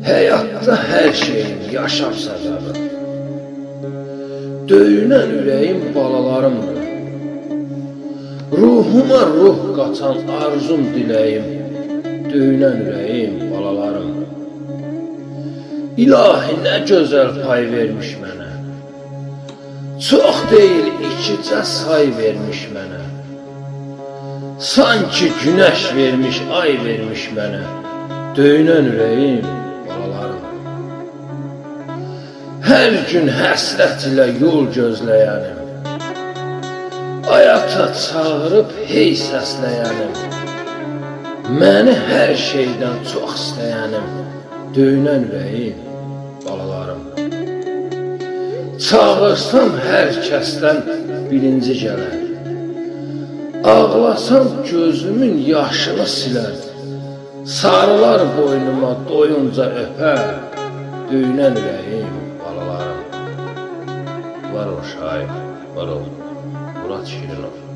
Həyatda hər şeyin yaşam səbəbi. Döyünən ürəyim balalarımdır. Ruhuma ruh qatan arzum diləyim. Döyünən ürəyim balalarımdır. İlahi nə gözəl pay vermiş mənə. Çox deyil ikicə say vermiş mənə. Sanki günəş vermiş, ay vermiş mənə. Döyünən ürəyim balalarım. Hər gün həsrət ilə yol gözləyənim. Ayata çağırıb hey səsləyənim. Məni hər şeydən çox istəyənim. Döyünən ürəyim balalarım. Çağırsam hər kəsdən birinci gələr. Ağlasam gözümün yaşını silər. Sarılar boynuma doyunca öpər. Döyünən ürəyim balalarım. Var o şair, var o Murat Şirinov.